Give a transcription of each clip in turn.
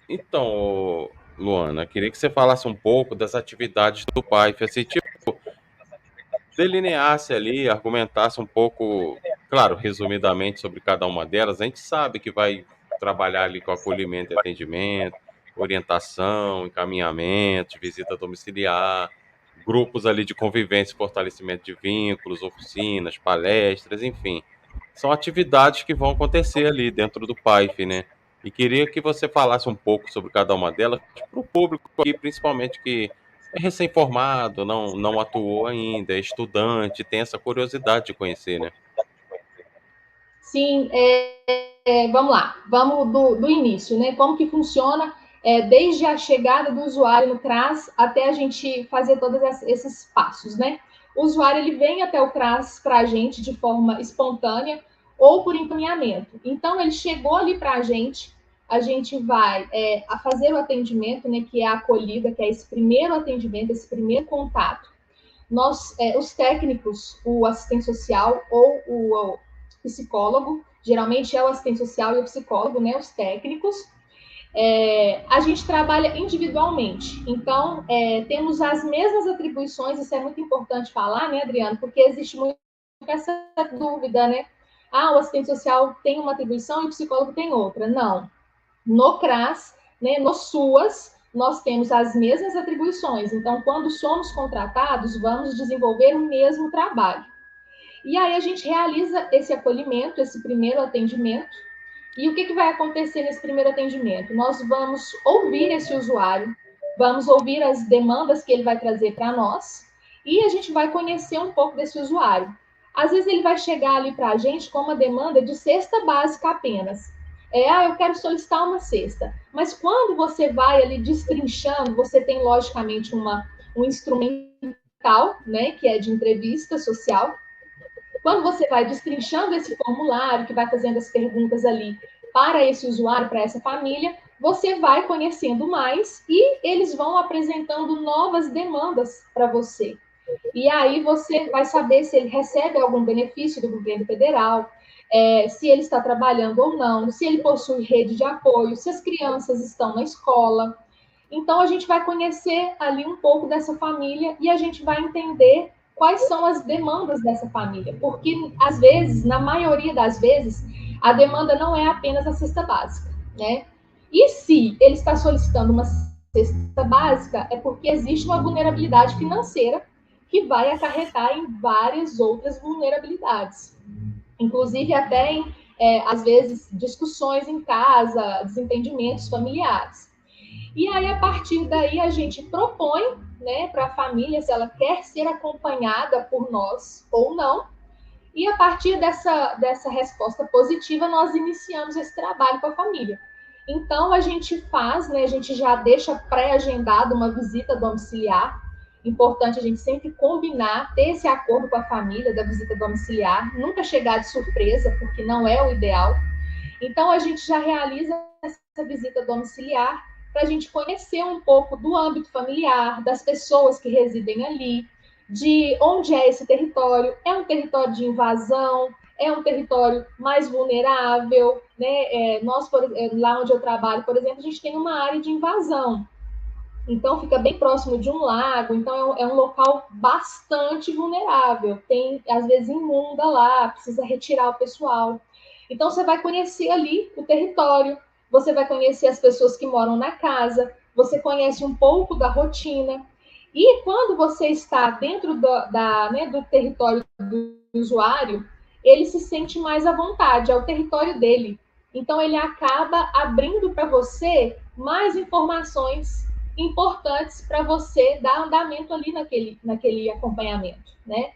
Então, Luana, queria que você falasse um pouco das atividades do PAIF, assim, tipo, delineasse ali, argumentasse um pouco, claro, resumidamente sobre cada uma delas. A gente sabe que vai trabalhar ali com acolhimento e atendimento, orientação, encaminhamento, visita domiciliar, grupos ali de convivência e fortalecimento de vínculos, oficinas, palestras, enfim. São atividades que vão acontecer ali dentro do PAIF, né? E queria que você falasse um pouco sobre cada uma delas para o público aqui, principalmente que é recém-formado, não atuou ainda, é estudante, tem essa curiosidade de conhecer, né? Sim, vamos lá, vamos do início, né? Como que funciona desde a chegada do usuário no CRAS até a gente fazer todos esses passos, né? O usuário ele vem até o CRAS para a gente de forma espontânea ou por encaminhamento. Então, ele chegou ali para a gente vai a fazer o atendimento, né? Que é a acolhida, que é esse primeiro atendimento, esse primeiro contato. Os técnicos, o assistente social ou o psicólogo, geralmente é o assistente social e o psicólogo, né, os técnicos, a gente trabalha individualmente. Então, temos as mesmas atribuições, isso é muito importante falar, né, Adriano, porque existe muito essa dúvida, né? Ah, o assistente social tem uma atribuição e o psicólogo tem outra. Não. No CRAS, né, no SUAS, nós temos as mesmas atribuições. Então, quando somos contratados, vamos desenvolver o mesmo trabalho. E aí a gente realiza esse acolhimento, esse primeiro atendimento. E o que vai acontecer nesse primeiro atendimento? Nós vamos ouvir esse usuário, vamos ouvir as demandas que ele vai trazer para nós e a gente vai conhecer um pouco desse usuário. Às vezes ele vai chegar ali para a gente com uma demanda de cesta básica apenas. Eu quero solicitar uma cesta. Mas quando você vai ali destrinchando, você tem logicamente um instrumental, né, que é de entrevista social. Quando você vai destrinchando esse formulário, que vai fazendo as perguntas ali para esse usuário, para essa família, você vai conhecendo mais e eles vão apresentando novas demandas para você. E aí você vai saber se ele recebe algum benefício do governo federal, se ele está trabalhando ou não, se ele possui rede de apoio, se as crianças estão na escola. Então, a gente vai conhecer ali um pouco dessa família e a gente vai entender quais são as demandas dessa família. Porque, às vezes, na maioria das vezes, a demanda não é apenas a cesta básica, né? E se ele está solicitando uma cesta básica, é porque existe uma vulnerabilidade financeira que vai acarretar em várias outras vulnerabilidades. Inclusive, até em, às vezes, discussões em casa, desentendimentos familiares. E aí, a partir daí, a gente propõe, né, para a família se ela quer ser acompanhada por nós ou não. E a partir dessa resposta positiva, nós iniciamos esse trabalho com a família. Então, a gente faz, né, a gente já deixa pré-agendado uma visita domiciliar. Importante a gente sempre combinar, ter esse acordo com a família da visita domiciliar, nunca chegar de surpresa, porque não é o ideal. Então, a gente já realiza essa visita domiciliar para a gente conhecer um pouco do âmbito familiar, das pessoas que residem ali, de onde é esse território. É um território de invasão? É um território mais vulnerável? Né? Lá onde eu trabalho, por exemplo, a gente tem uma área de invasão. Então, fica bem próximo de um lago, então é um local bastante vulnerável. Tem, às vezes, imunda lá, precisa retirar o pessoal. Então, você vai conhecer ali o território, você vai conhecer as pessoas que moram na casa, você conhece um pouco da rotina. E quando você está dentro do território do usuário, ele se sente mais à vontade, é o território dele. Então, ele acaba abrindo para você mais informações importantes para você dar andamento ali naquele acompanhamento, né?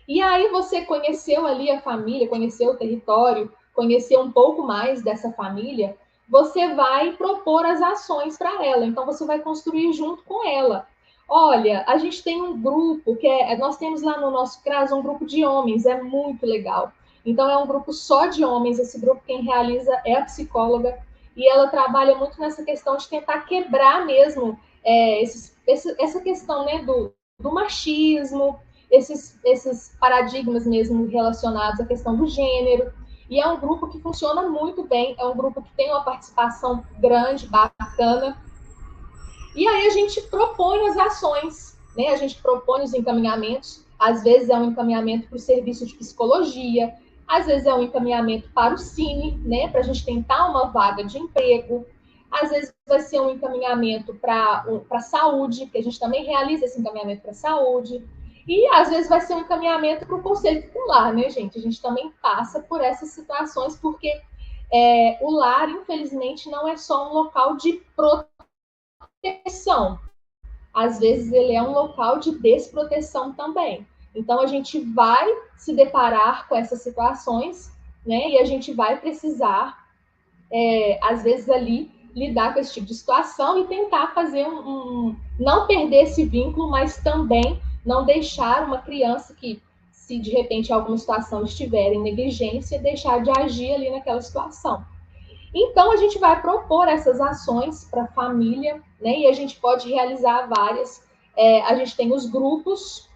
E aí você conheceu ali a família, conheceu o território, conheceu um pouco mais dessa família, você vai propor as ações para ela. Então você vai construir junto com ela. Olha, a gente tem um grupo nós temos lá no nosso CRAS um grupo de homens, é muito legal. Então é um grupo só de homens, esse grupo quem realiza é a psicóloga e ela trabalha muito nessa questão de tentar quebrar mesmo essa questão, né, do machismo, esses paradigmas mesmo relacionados à questão do gênero. E é um grupo que funciona muito bem, é um grupo que tem uma participação grande, bacana. E aí a gente propõe as ações, né? A gente propõe os encaminhamentos. Às vezes é um encaminhamento para o serviço de psicologia, às vezes é um encaminhamento para o Cine, né? Para a gente tentar uma vaga de emprego. Às vezes vai ser um encaminhamento para a saúde, que a gente também realiza esse encaminhamento para a saúde. E às vezes vai ser um encaminhamento para o conselho tutelar, né, gente? A gente também passa por essas situações, porque o lar, infelizmente, não é só um local de proteção. Às vezes ele é um local de desproteção também. Então a gente vai se deparar com essas situações, né? E a gente vai precisar, às vezes ali, lidar com esse tipo de situação e tentar fazer não perder esse vínculo, mas também não deixar uma criança que, se de repente alguma situação estiver em negligência, deixar de agir ali naquela situação. Então, a gente vai propor essas ações para a família, né? E a gente pode realizar várias. A gente tem os grupos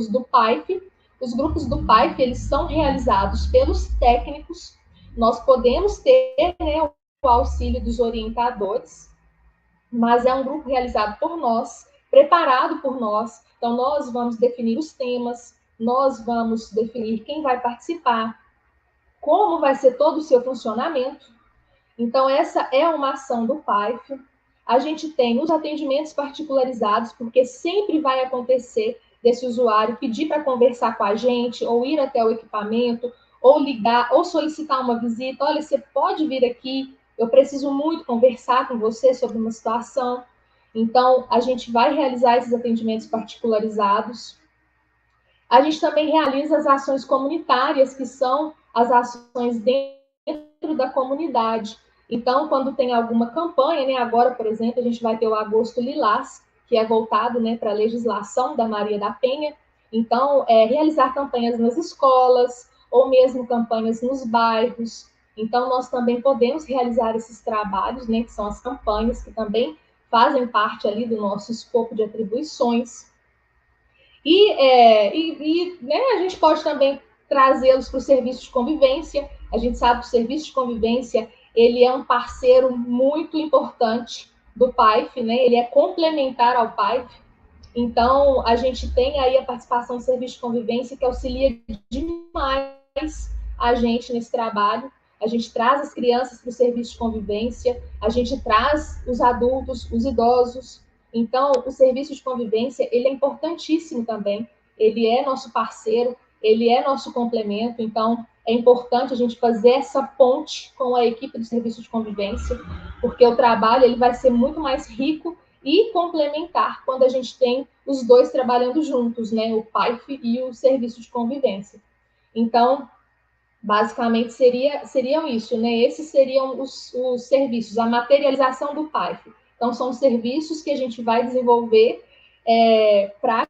do PAIF. Os grupos do PAIF, eles são realizados pelos técnicos. Nós podemos ter, né, o auxílio dos orientadores, mas é um grupo realizado por nós, preparado por nós. Então, nós vamos definir os temas, nós vamos definir quem vai participar, como vai ser todo o seu funcionamento. Então, essa é uma ação do PAIF. A gente tem os atendimentos particularizados, porque sempre vai acontecer desse usuário pedir para conversar com a gente, ou ir até o equipamento, ou ligar, ou solicitar uma visita. Olha, você pode vir aqui, eu preciso muito conversar com você sobre uma situação. Então, a gente vai realizar esses atendimentos particularizados. A gente também realiza as ações comunitárias, que são as ações dentro da comunidade. Então, quando tem alguma campanha, né, agora, por exemplo, a gente vai ter o Agosto Lilás, que é voltado, né, para a legislação da Maria da Penha. Então, realizar campanhas nas escolas, ou mesmo campanhas nos bairros. Então, nós também podemos realizar esses trabalhos, né, que são as campanhas, que também fazem parte ali do nosso escopo de atribuições. Né, a gente pode também trazê-los para o serviço de convivência. A gente sabe que o serviço de convivência ele é um parceiro muito importante do PAIF, né? Ele é complementar ao PAIF. Então, a gente tem aí a participação do serviço de convivência que auxilia demais a gente nesse trabalho. A gente traz as crianças para o serviço de convivência, a gente traz os adultos, os idosos. Então, o serviço de convivência, ele é importantíssimo também. Ele é nosso parceiro, ele é nosso complemento. Então, é importante a gente fazer essa ponte com a equipe do serviço de convivência, porque o trabalho ele vai ser muito mais rico e complementar quando a gente tem os dois trabalhando juntos, né? O PAIF e o serviço de convivência. Então, basicamente seriam isso, né? Esses seriam os serviços, a materialização do PAIF. Então, são serviços que a gente vai desenvolver para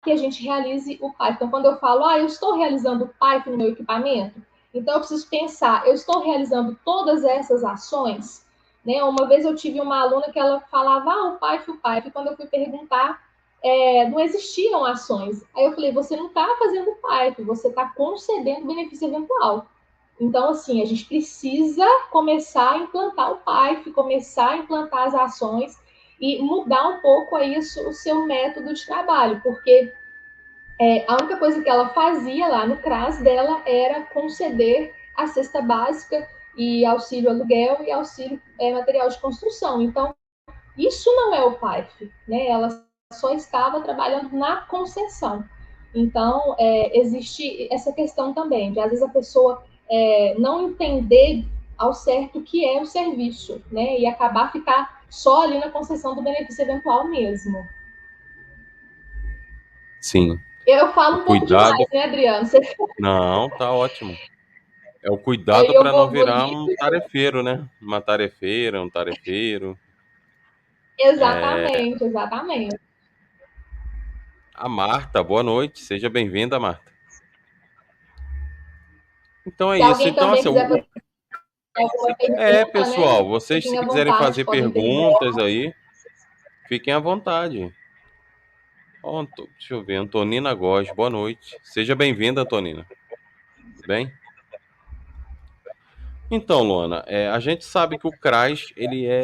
que a gente realize o PAIF. Então, quando eu falo, eu estou realizando o PAIF no meu equipamento, então eu preciso pensar, eu estou realizando todas essas ações, né? Uma vez eu tive uma aluna que ela falava, o PAIF, o PAIF, e quando eu fui perguntar, não existiam ações. Aí eu falei, você não está fazendo PAIF, você está concedendo benefício eventual. Então, assim, a gente precisa começar a implantar o PAIF, começar a implantar as ações e mudar um pouco aí o seu método de trabalho, porque a única coisa que ela fazia lá no CRAS dela era conceder a cesta básica e auxílio aluguel e auxílio material de construção. Então, isso não é o PAIF, né? Ela só estava trabalhando na concessão. Então, existe essa questão também, de às vezes a pessoa não entender ao certo o que é o serviço, né? E acabar ficar só ali na concessão do benefício eventual mesmo. Sim. Eu O falo um pouco cuidado. demais, né, Adriano? Você... Não, tá ótimo. É o cuidado Eu para não vou virar dito um tarefeiro, né? Uma tarefeira, um tarefeiro. É... exatamente, exatamente. A Marta, boa noite. Seja bem-vinda, Marta. Então é Se isso. alguém Então, também assim, quiser fazer alguma pergunta, né? pessoal, vocês se Fiquem à quiserem vontade, fazer podem perguntas perguntar. aí, fiquem à vontade. Deixa eu ver, Antonina Góes, boa noite. Seja bem-vinda, Antonina. Tudo bem? Então, Luana, a gente sabe que o CRAS ele é